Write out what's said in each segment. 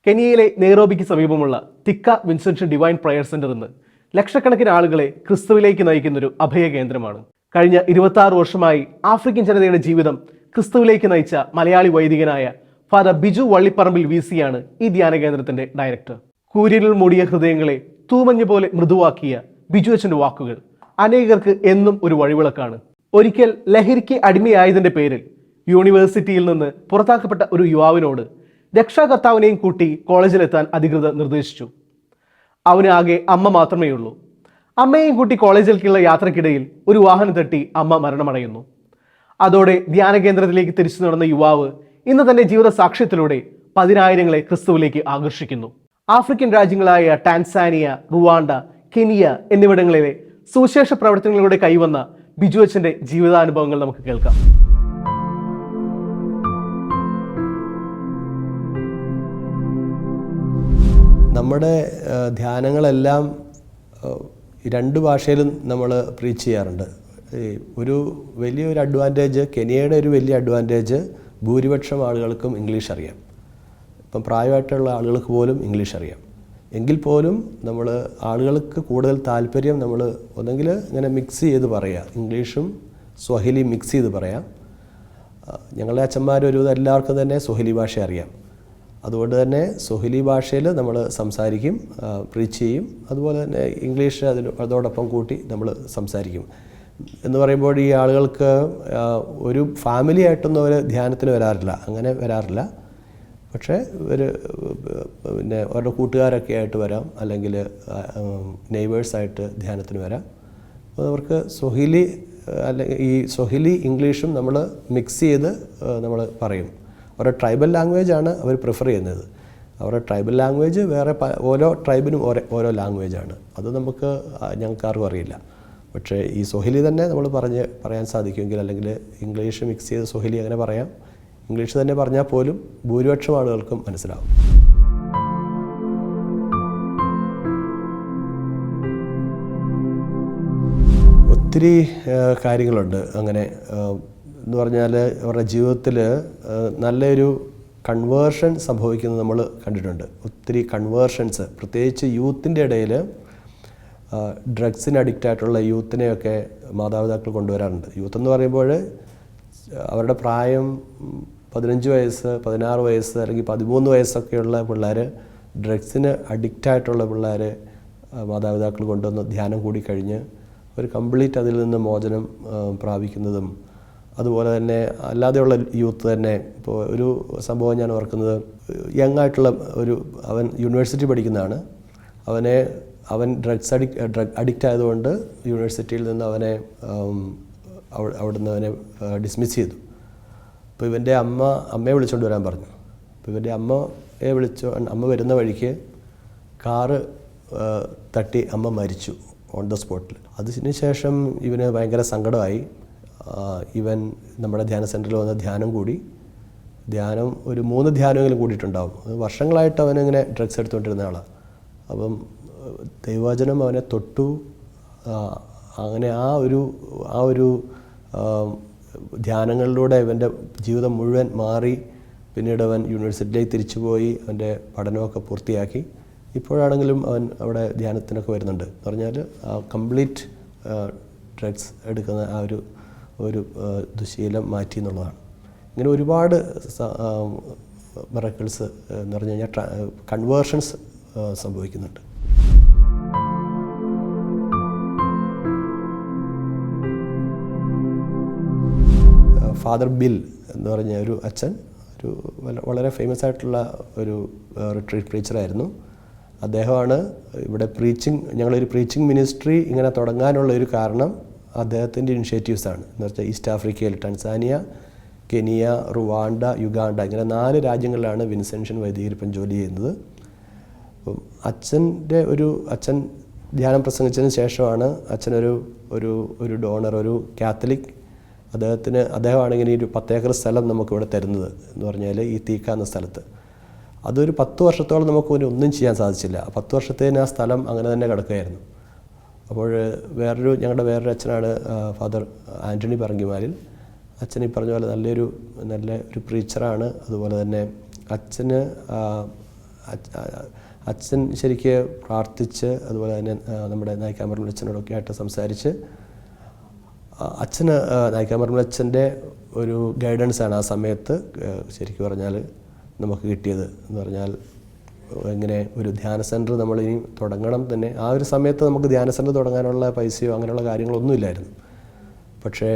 കെനിയയിലെ നെയ്റോബിക്ക് സമീപമുള്ള tikka Vincentian divine prayer centre ഇന്ന് ലക്ഷക്കണക്കിന് ആളുകളെ ക്രിസ്തുവിലേക്ക് നയിക്കുന്നൊരു അഭയകേന്ദ്രമാണ്. കഴിഞ്ഞ 26 വർഷമായി ആഫ്രിക്കൻ ജനതയുടെ ജീവിതം ക്രിസ്തുവിലേക്ക് നയിച്ച മലയാളി വൈദികനായ ഫാദർ ബിജു വള്ളിപ്പറമ്പിൽ VC-യാണ് ഈ ധ്യാന കേന്ദ്രത്തിന്റെ ഡയറക്ടർ. കൂരിരുൾ മൂടിയ ഹൃദയങ്ങളെ തൂമഞ്ഞ് പോലെ മൃദുവാക്കിയ ബിജു അച്ഛൻ്റെ വാക്കുകൾ അനേകർക്ക് എന്നും ഒരു വഴിവിളക്കാണ്. ഒരിക്കൽ ലഹരിക്ക് അടിമയായതിന്റെ പേരിൽ യൂണിവേഴ്സിറ്റിയിൽ നിന്ന് പുറത്താക്കപ്പെട്ട ഒരു യുവാവിനോട് രക്ഷാകർത്താവിനെയും കൂട്ടി കോളേജിലെത്താൻ അധികൃതർ നിർദ്ദേശിച്ചു. അവന് ആകെ അമ്മ മാത്രമേ ഉള്ളൂ. അമ്മയെയും കൂട്ടി കോളേജിലേക്കുള്ള യാത്രക്കിടയിൽ ഒരു വാഹനം തട്ടി അമ്മ മരണമടയുന്നു. അതോടെ ധ്യാന കേന്ദ്രത്തിലേക്ക് തിരിച്ചു നടന്ന യുവാവ് ഇന്ന് തന്റെ ജീവിത സാക്ഷ്യത്തിലൂടെ പതിനായിരങ്ങളെ ക്രിസ്തുവിലേക്ക് ആകർഷിക്കുന്നു. ആഫ്രിക്കൻ രാജ്യങ്ങളായ ടാൻസാനിയ, റുവാണ്ട, കെനിയ എന്നിവിടങ്ങളിലെ സുവിശേഷ പ്രവർത്തനങ്ങളിലൂടെ കൈവന്ന ബിജു അച്ഛൻ്റെ ജീവിതാനുഭവങ്ങൾ നമുക്ക് കേൾക്കാം. നമ്മുടെ ധ്യാനങ്ങളെല്ലാം 2 ഭാഷയിലും നമ്മൾ പ്രീച്ച് ചെയ്യാറുണ്ട്. ഒരു വലിയൊരു അഡ്വാൻറ്റേജ്, കെനിയയുടെ ഒരു വലിയ അഡ്വാൻറ്റേജ്, ഭൂരിപക്ഷം ആളുകൾക്കും ഇംഗ്ലീഷ് അറിയാം. ഇപ്പം പ്രായമായിട്ടുള്ള ആളുകൾക്ക് പോലും ഇംഗ്ലീഷ് അറിയാം. എങ്കിൽ പോലും നമ്മൾ ആളുകൾക്ക് കൂടുതൽ താല്പര്യം നമ്മൾ ഒന്നെങ്കിൽ ഇങ്ങനെ മിക്സ് ചെയ്ത് പറയുക, ഇംഗ്ലീഷും സ്വഹിലി മിക്സ് ചെയ്ത് പറയാം. ഞങ്ങളുടെ അച്ഛന്മാരൊരു എല്ലാവർക്കും തന്നെ സ്വഹിലി ഭാഷ അറിയാം. അതുകൊണ്ട് തന്നെ സ്വഹിലി ഭാഷയിൽ നമ്മൾ സംസാരിക്കും, പ്രീച്ച് ചെയ്യും. അതുപോലെ തന്നെ ഇംഗ്ലീഷ് അതോടൊപ്പം കൂട്ടി നമ്മൾ സംസാരിക്കും. എന്ന് പറയുമ്പോൾ ഈ ആളുകൾക്ക് ഒരു ഫാമിലി ആയിട്ടൊന്നും അവർ ധ്യാനത്തിന് അങ്ങനെ വരാറില്ല. പക്ഷേ പിന്നെ അവരുടെ കൂട്ടുകാരൊക്കെ ആയിട്ട് വരാം, അല്ലെങ്കിൽ നെയ്ബേഴ്സായിട്ട് ധ്യാനത്തിന് വരാം. അപ്പോൾ അവർക്ക് സ്വഹിലി അല്ലെങ്കിൽ ഈ സ്വഹിലി ഇംഗ്ലീഷും നമ്മൾ മിക്സ് ചെയ്ത് നമ്മൾ പറയും. അവരുടെ ട്രൈബൽ ലാംഗ്വേജാണ് അവർ പ്രിഫർ ചെയ്യുന്നത്. അവരുടെ ട്രൈബൽ ലാംഗ്വേജ് വേറെ ഓരോ ട്രൈബിനും ഓരോ ലാംഗ്വേജാണ്. അത് ഞങ്ങൾക്കാർക്കും അറിയില്ല. പക്ഷേ ഈ സ്വഹിലി തന്നെ നമ്മൾ പറയാൻ സാധിക്കുമെങ്കിൽ, അല്ലെങ്കിൽ ഇംഗ്ലീഷ് മിക്സ് ചെയ്ത് സ്വഹിലി അങ്ങനെ പറയാം. ഇംഗ്ലീഷ് തന്നെ പറഞ്ഞാൽ പോലും ഭൂരിപക്ഷം ആളുകൾക്കും മനസ്സിലാവും. ഒത്തിരി കാര്യങ്ങളുണ്ട് അങ്ങനെ എന്ന് പറഞ്ഞാൽ അവരുടെ ജീവിതത്തിൽ നല്ലൊരു കൺവേർഷൻ സംഭവിക്കുന്നത് നമ്മൾ കണ്ടിട്ടുണ്ട്. ഒത്തിരി കൺവേർഷൻസ്, പ്രത്യേകിച്ച് യൂത്തിൻ്റെ ഇടയിൽ ഡ്രഗ്സിന് അഡിക്റ്റായിട്ടുള്ള യൂത്തിനെയൊക്കെ മാതാപിതാക്കൾ കൊണ്ടുവരാറുണ്ട്. യൂത്ത് എന്ന് പറയുമ്പോൾ അവരുടെ പ്രായം 15 വയസ്സ്, 16 വയസ്സ് അല്ലെങ്കിൽ 13 വയസ്സൊക്കെയുള്ള പിള്ളേർ, ഡ്രഗ്സിന് അഡിക്റ്റായിട്ടുള്ള പിള്ളേർ മാതാപിതാക്കൾ കൊണ്ടുവന്ന് ധ്യാനം കൂടി കഴിഞ്ഞ് ഒരു കംപ്ലീറ്റ് അതിൽ നിന്ന് മോചനം പ്രാപിക്കുന്നതും, അതുപോലെ തന്നെ അല്ലാതെയുള്ള യൂത്ത് തന്നെ. ഇപ്പോൾ ഒരു സംഭവം ഞാൻ ഓർക്കുന്നത്, യങ് ആയിട്ടുള്ള അവൻ യൂണിവേഴ്സിറ്റി പഠിക്കുന്നതാണ്. അവൻ ഡ്രഗ് അഡിക്റ്റ് ആയതുകൊണ്ട് യൂണിവേഴ്സിറ്റിയിൽ നിന്ന് അവിടുന്ന് അവനെ ഡിസ്മിസ് ചെയ്തു. അപ്പോൾ ഇവൻ്റെ അമ്മയെ വിളിച്ചുകൊണ്ട് വരാൻ പറഞ്ഞു. അപ്പോൾ ഇവൻ്റെ അമ്മ വരുന്ന വഴിക്ക് കാറ് തട്ടി അമ്മ മരിച്ചു ഓൺ ദ സ്പോട്ടിൽ. അതിനുശേഷം ഇവന് ഭയങ്കര സങ്കടമായി. ഇവൻ നമ്മുടെ ധ്യാന സെൻറ്ററിൽ വന്ന് ധ്യാനം ഒരു 3 ധ്യാനമെങ്കിലും കൂടിയിട്ടുണ്ടാവും. വർഷങ്ങളായിട്ട് അവനിങ്ങനെ ഡ്രഗ്സ് എടുത്തുകൊണ്ടിരുന്ന ആളാണ്. അപ്പം ദൈവവചനം അവനെ തൊട്ടു. അങ്ങനെ ആ ഒരു ധ്യാനങ്ങളിലൂടെ ഇവൻ്റെ ജീവിതം മുഴുവൻ മാറി. പിന്നീട് അവൻ യൂണിവേഴ്സിറ്റിയിലേക്ക് തിരിച്ചുപോയി അവൻ്റെ പഠനമൊക്കെ പൂർത്തിയാക്കി. ഇപ്പോഴാണെങ്കിലും അവൻ അവിടെ ധ്യാനത്തിനൊക്കെ വരുന്നുണ്ട്. എന്ന് പറഞ്ഞാൽ കംപ്ലീറ്റ് ഡ്രഗ്സ് എടുക്കുന്ന ആ ഒരു ദുശീലം മാറ്റി എന്നുള്ളതാണ്. ഇങ്ങനെ ഒരുപാട് മിറക്കിൾസ് എന്ന് പറഞ്ഞു കഴിഞ്ഞാൽ കൺവേർഷൻസ് സംഭവിക്കുന്നുണ്ട്. ഫാദർ ബിൽ എന്ന് പറഞ്ഞ ഒരു അച്ഛൻ വളരെ ഫേമസ് ആയിട്ടുള്ള ഒരു റിട്രീറ്റ് പ്രീച്ചറായിരുന്നു. അദ്ദേഹമാണ് ഇവിടെ ഞങ്ങളൊരു പ്രീച്ചിങ് മിനിസ്ട്രി ഇങ്ങനെ തുടങ്ങാനുള്ള ഒരു കാരണം അദ്ദേഹത്തിൻ്റെ ഇനിഷ്യേറ്റീവ്സാണ്. എന്ന് വെച്ചാൽ ഈസ്റ്റ് ആഫ്രിക്കയിൽ ടാൻസാനിയ, കെനിയ, റുവാണ്ട, യുഗാണ്ട ഇങ്ങനെ 4 രാജ്യങ്ങളിലാണ് വിൻസെൻഷൻ വൈദികരിപ്പം ജോലി ചെയ്യുന്നത്. അപ്പം അച്ഛൻ ധ്യാനം പ്രസംഗിച്ചതിന് ശേഷമാണ് ഒരു ഡോണർ, ഒരു കാത്തലിക്, അദ്ദേഹമാണെങ്കിൽ ഈ ഒരു 10 ഏക്കർ സ്ഥലം നമുക്കിവിടെ തരുന്നത് എന്ന് പറഞ്ഞാൽ ഈ തീക്ക എന്ന സ്ഥലത്ത്. അതൊരു 10 വർഷത്തോളം നമുക്ക് ഒന്നും ചെയ്യാൻ സാധിച്ചില്ല. 10 വർഷത്തേന് ആ സ്ഥലം അങ്ങനെ തന്നെ കിടക്കുകയായിരുന്നു. അപ്പോൾ ഞങ്ങളുടെ വേറൊരു അച്ഛനാണ് ഫാദർ ആൻ്റണി പറങ്കിമാലിൽ. അച്ഛൻ ഈ പറഞ്ഞ പോലെ നല്ല ഒരു പ്രീച്ചറാണ്. അതുപോലെ തന്നെ അച്ഛൻ ശരിക്ക് പ്രാർത്ഥിച്ച് അതുപോലെ തന്നെ നമ്മുടെ നായിക്കാമർമൽ അച്ഛനോടൊക്കെ ആയിട്ട് സംസാരിച്ച് നായിക്കാമർമൽ അച്ഛൻ്റെ ഒരു ഗൈഡൻസാണ് ആ സമയത്ത് ശരിക്കും പറഞ്ഞാൽ നമുക്ക് കിട്ടിയത്. എന്ന് പറഞ്ഞാൽ എങ്ങനെ ഒരു ധ്യാന സെൻറ്റർ നമ്മളിനി തുടങ്ങണം തന്നെ. ആ ഒരു സമയത്ത് നമുക്ക് ധ്യാന സെൻറ്റർ തുടങ്ങാനുള്ള പൈസയോ അങ്ങനെയുള്ള കാര്യങ്ങളൊന്നുമില്ലായിരുന്നു. പക്ഷേ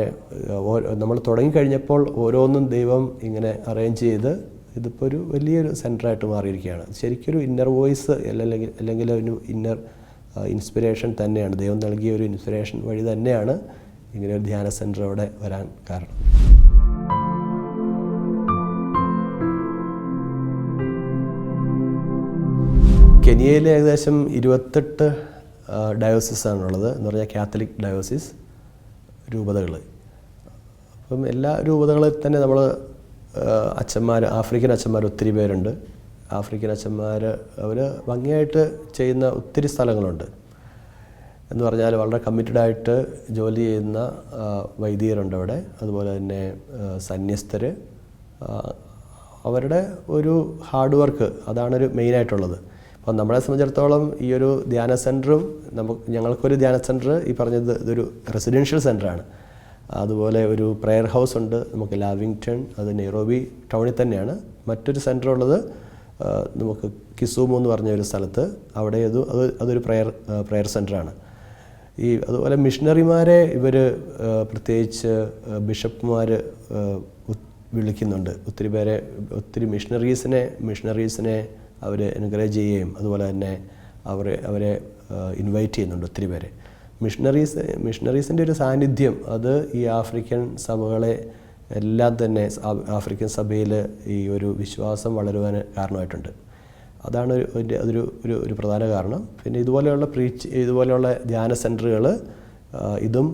നമ്മൾ തുടങ്ങിക്കഴിഞ്ഞപ്പോൾ ഓരോന്നും ദൈവം ഇങ്ങനെ അറേഞ്ച് ചെയ്ത് ഇതിപ്പോൾ ഒരു വലിയൊരു സെൻറ്ററായിട്ട് മാറിയിരിക്കുകയാണ്. ശരിക്കൊരു ഇന്നർ വോയിസ് അല്ലെങ്കിൽ ഒരു ഇന്നർ ഇൻസ്പിറേഷൻ തന്നെയാണ്, ദൈവം നൽകിയ ഒരു ഇൻസ്പിറേഷൻ വഴി തന്നെയാണ് ഇങ്ങനെ ഒരു ധ്യാന സെൻറ്റർ അവിടെ വരാൻ കാരണം. കെനിയയിൽ ഏകദേശം 28 ഡയോസിസാണുള്ളത്. എന്ന് പറഞ്ഞാൽ കാത്തലിക് ഡയോസിസ് രൂപതകൾ. അപ്പം എല്ലാ രൂപതകളിൽ തന്നെ നമ്മൾ ആഫ്രിക്കൻ അച്ഛന്മാർ ഒത്തിരി പേരുണ്ട്. ആഫ്രിക്കൻ അച്ഛന്മാർ അവർ ഭംഗിയായിട്ട് ചെയ്യുന്ന ഒത്തിരി സ്ഥലങ്ങളുണ്ട്. എന്ന് പറഞ്ഞാൽ വളരെ കമ്മിറ്റഡായിട്ട് ജോലി ചെയ്യുന്ന വൈദികരുണ്ട് അവിടെ. അതുപോലെ തന്നെ സന്യസ്തർ, അവരുടെ ഒരു ഹാർഡ് വർക്ക് അതാണൊരു മെയിനായിട്ടുള്ളത്. അപ്പം നമ്മളെ സംബന്ധിച്ചിടത്തോളം ഈ ഒരു ധ്യാന സെൻറ്ററും ഞങ്ങൾക്കൊരു ധ്യാന സെൻറ്റർ ഈ പറഞ്ഞത് ഇതൊരു റെസിഡൻഷ്യൽ സെൻറ്ററാണ്. അതുപോലെ ഒരു പ്രെയർ ഹൗസ് ഉണ്ട് നമുക്ക് ലാവിങ്ടൺ, അത് നെയ്റോബി ടൗണിൽ തന്നെയാണ്. മറ്റൊരു സെൻറ്റർ ഉള്ളത് നമുക്ക് കിസുമു എന്ന് പറഞ്ഞ ഒരു സ്ഥലത്ത്, അവിടെ അതൊരു പ്രെയർ സെൻറ്ററാണ്. അതുപോലെ മിഷണറിമാരെ ഇവർ പ്രത്യേകിച്ച് ബിഷപ്പുമാർ വിളിക്കുന്നുണ്ട്. ഒത്തിരി മിഷണറീസിനെ അവർ എൻകറേജ് ചെയ്യുകയും അതുപോലെ തന്നെ അവരെ ഇൻവൈറ്റ് ചെയ്യുന്നുണ്ട് ഒത്തിരി പേരെ. മിഷണറീസിൻ്റെ ഒരു സാന്നിധ്യം അത് ഈ ആഫ്രിക്കൻ സഭകളെ എല്ലാം തന്നെ ആഫ്രിക്കൻ സഭയിൽ ഈ ഒരു വിശ്വാസം വളരുവാൻ കാരണമായിട്ടുണ്ട്. അതാണ് ഒരു പ്രധാന കാരണം. പിന്നെ ഇതുപോലെയുള്ള ധ്യാന സെൻറ്ററുകൾ ഇതും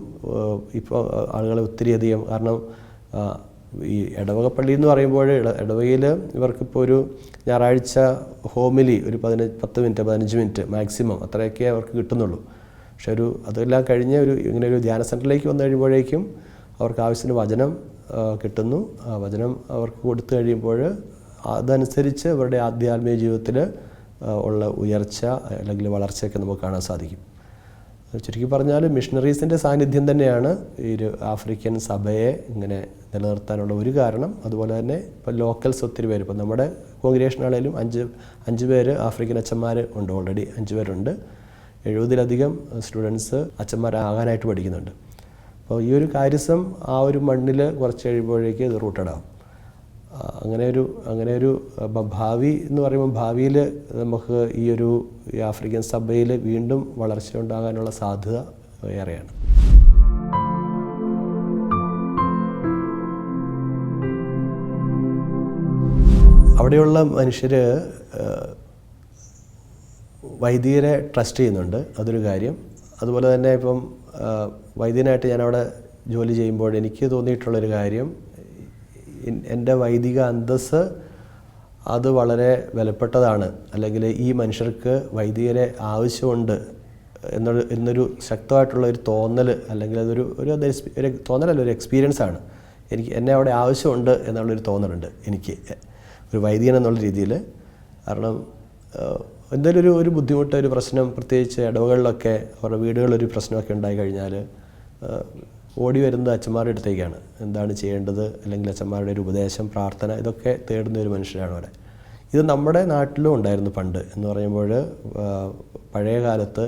ഇപ്പോൾ ആളുകളെ ഒത്തിരിയധികം, കാരണം ഈ ഇടവക പള്ളി എന്ന് പറയുമ്പോൾ ഇടവകയിൽ ഇവർക്കിപ്പോൾ ഒരു ഞായറാഴ്ച ഹോമിലി ഒരു 10 മിനിറ്റ് 15 മിനിറ്റ് മാക്സിമം അത്രയൊക്കെ അവർക്ക് കിട്ടുന്നുള്ളൂ. പക്ഷെ അതെല്ലാം കഴിഞ്ഞ് ഇങ്ങനെ ഒരു ധ്യാന സെൻറ്ററിലേക്ക് വന്നു കഴിയുമ്പോഴേക്കും അവർക്ക് ആവശ്യത്തിന് വചനം കിട്ടുന്നു. ആ വചനം അവർക്ക് കൊടുത്തു കഴിയുമ്പോൾ അതനുസരിച്ച് അവരുടെ ആധ്യാത്മിക ജീവിതത്തിൽ ഉള്ള ഉയർച്ച അല്ലെങ്കിൽ വളർച്ചയൊക്കെ നമുക്ക് കാണാൻ സാധിക്കും. ചുരുക്കി പറഞ്ഞാൽ മിഷണറീസിൻ്റെ സാന്നിധ്യം തന്നെയാണ് ഈ ഒരു ആഫ്രിക്കൻ സഭയെ ഇങ്ങനെ നിലനിർത്താനുള്ള ഒരു കാരണം. അതുപോലെ തന്നെ ഇപ്പോൾ ലോക്കൽസ് ഒത്തിരി പേര്, ഇപ്പോൾ നമ്മുടെ കോൺഗ്രിഗേഷനാണേലും 5 പേര് ആഫ്രിക്കൻ അച്ഛന്മാർ ഉണ്ട്, ഓൾറെഡി 5 പേരുണ്ട്. 70-ലധികം സ്റ്റുഡൻസ് അച്ഛന്മാരാകാനായിട്ട് പഠിക്കുന്നുണ്ട്. അപ്പോൾ ഈ ഒരു കാര്യസം ആ ഒരു മണ്ണിൽ കുറച്ച് കഴിയുമ്പോഴേക്ക് ഇത് റൂട്ടഡാകും. അങ്ങനെ ഒരു ഭാവി എന്ന് പറയുമ്പോൾ ഭാവിയിൽ നമുക്ക് ഈ ആഫ്രിക്കൻ സഭയിൽ വീണ്ടും വളർച്ച ഉണ്ടാകാനുള്ള സാധ്യത ഏറെയാണ്. അവിടെയുള്ള മനുഷ്യർ വൈദികരെ ട്രസ്റ്റ് ചെയ്യുന്നുണ്ട്, അതൊരു കാര്യം. അതുപോലെ തന്നെ ഇപ്പം വൈദികനായിട്ട് ഞാനവിടെ ജോലി ചെയ്യുമ്പോൾ എനിക്ക് തോന്നിയിട്ടുള്ളൊരു കാര്യം, എൻ്റെ വൈദിക അന്തസ്സ് അത് വളരെ വിലപ്പെട്ടതാണ്. അല്ലെങ്കിൽ ഈ മനുഷ്യർക്ക് വൈദികരെ ആവശ്യമുണ്ട് എന്നൊരു ശക്തമായിട്ടുള്ള ഒരു തോന്നൽ, അല്ലെങ്കിൽ ഒരു തോന്നലല്ല, ഒരു എക്സ്പീരിയൻസാണ്. എന്നെ അവിടെ ആവശ്യമുണ്ട് എന്നുള്ളൊരു തോന്നലുണ്ട് എനിക്ക് ഒരു വൈദികൻ എന്നുള്ള രീതിയിൽ. കാരണം എന്തെങ്കിലും ഒരു ബുദ്ധിമുട്ട്, ഒരു പ്രശ്നം, പ്രത്യേകിച്ച് ഇടവകളിലൊക്കെ അവരുടെ വീടുകളിലൊരു പ്രശ്നമൊക്കെ ഉണ്ടായി കഴിഞ്ഞാൽ ഓടി വരുന്നത് അച്ഛന്മാരുടെ അടുത്തേക്കാണ്. എന്താണ് ചെയ്യേണ്ടത്, അല്ലെങ്കിൽ അച്ഛന്മാരുടെ ഒരു ഉപദേശം, പ്രാർത്ഥന, ഇതൊക്കെ തേടുന്ന ഒരു മനുഷ്യരാണ് അവിടെ. ഇത് നമ്മുടെ നാട്ടിലും ഉണ്ടായിരുന്നു പണ്ട്. എന്ന് പറയുമ്പോൾ പഴയ കാലത്ത്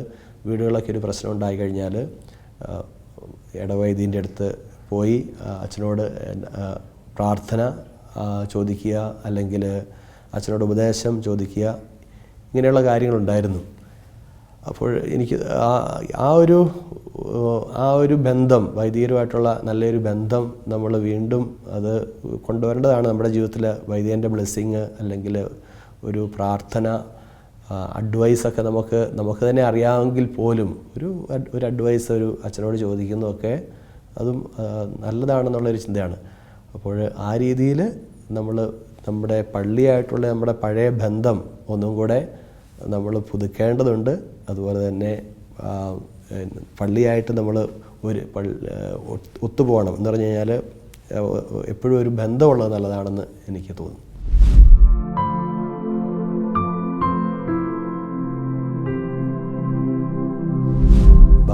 വീടുകളിലൊക്കെ ഒരു പ്രശ്നം ഉണ്ടായി കഴിഞ്ഞാൽ ഇടവൈദ്യൻ്റെ അടുത്ത് പോയി അച്ഛനോട് പ്രാർത്ഥന ചോദിക്കുക, അല്ലെങ്കിൽ അച്ഛനോട് ഉപദേശം ചോദിക്കുക, ഇങ്ങനെയുള്ള കാര്യങ്ങളുണ്ടായിരുന്നു. അപ്പോൾ എനിക്ക് ആ ഒരു ബന്ധം, വൈദികരുമായിട്ടുള്ള നല്ലൊരു ബന്ധം നമ്മൾ വീണ്ടും അത് കൊണ്ടുവരേണ്ടതാണ് നമ്മുടെ ജീവിതത്തിൽ. വൈദികൻ്റെ ബ്ലെസ്സിങ് അല്ലെങ്കിൽ ഒരു പ്രാർത്ഥന, അഡ്വൈസൊക്കെ നമുക്ക് തന്നെ അറിയാമെങ്കിൽ പോലും ഒരു അഡ്വൈസ് ഒരു അച്ഛനോട് ചോദിക്കുന്നതൊക്കെ അതും നല്ലതാണെന്നുള്ളൊരു ചിന്തയാണ്. അപ്പോൾ ആ രീതിയിൽ നമ്മുടെ പള്ളിയായിട്ടുള്ള നമ്മുടെ പഴയ ബന്ധം ഒന്നും കൂടെ നമ്മൾ പുതുക്കേണ്ടതുണ്ട്. അതുപോലെ തന്നെ പള്ളിയായിട്ട് നമ്മൾ ഒത്തുപോകണം എന്ന് പറഞ്ഞു കഴിഞ്ഞാൽ എപ്പോഴും ഒരു ബന്ധമുള്ളത് നല്ലതാണെന്ന് എനിക്ക് തോന്നുന്നു.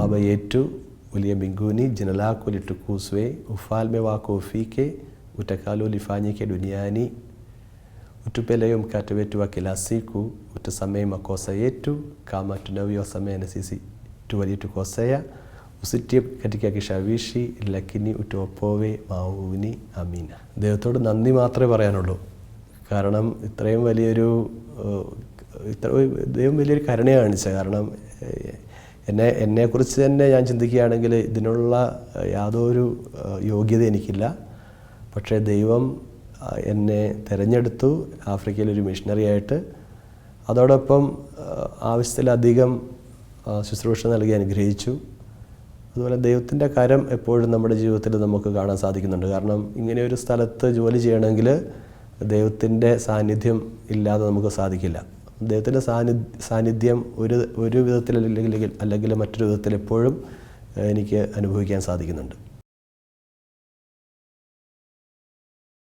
Baba yetu uliye mbinguni, jina lako litukuzwe, ufalme wako ufike, utakalo lifanyike duniani. Utupe leo mkate wetu wa kila siku, utusamehe makosa yetu kama tunavyosamehe na sisi waliotukosea, usitie katika kishawishi, lakini utuopoe maovuni. Amina. ദൈവത്തോട് നന്ദി മാത്രമേ പറയാനുള്ളൂ. കാരണം ഇത്രയും വലിയൊരു ദൈവം വലിയൊരു കരുണയാണ് കാണിച്ചത്. കാരണം എന്നെക്കുറിച്ച് തന്നെ ഞാൻ ചിന്തിക്കുകയാണെങ്കിൽ ഇതിനുള്ള യാതൊരു യോഗ്യത എനിക്കില്ല. പക്ഷേ ദൈവം എന്നെ തിരഞ്ഞെടുത്തു ആഫ്രിക്കയിലൊരു മിഷണറി ആയിട്ട്. അതോടൊപ്പം ആവശ്യത്തിലധികം ശുശ്രൂഷ നൽകി അനുഗ്രഹിച്ചു. അതുപോലെ ദൈവത്തിൻ്റെ കരം എപ്പോഴും നമ്മുടെ ജീവിതത്തിൽ നമുക്ക് കാണാൻ സാധിക്കുന്നുണ്ട്. കാരണം ഇങ്ങനെ ഒരു സ്ഥലത്ത് ജോലി ചെയ്യണമെങ്കിൽ ദൈവത്തിൻ്റെ സാന്നിധ്യം ഇല്ലാതെ നമുക്ക് സാധിക്കില്ല. ദൈവത്തിൻ്റെ സാന്നിധ്യം ഒരു വിധത്തിൽ അല്ലെങ്കിൽ മറ്റൊരു വിധത്തിൽ എപ്പോഴും എനിക്ക് അനുഭവിക്കാൻ സാധിക്കുന്നുണ്ട്.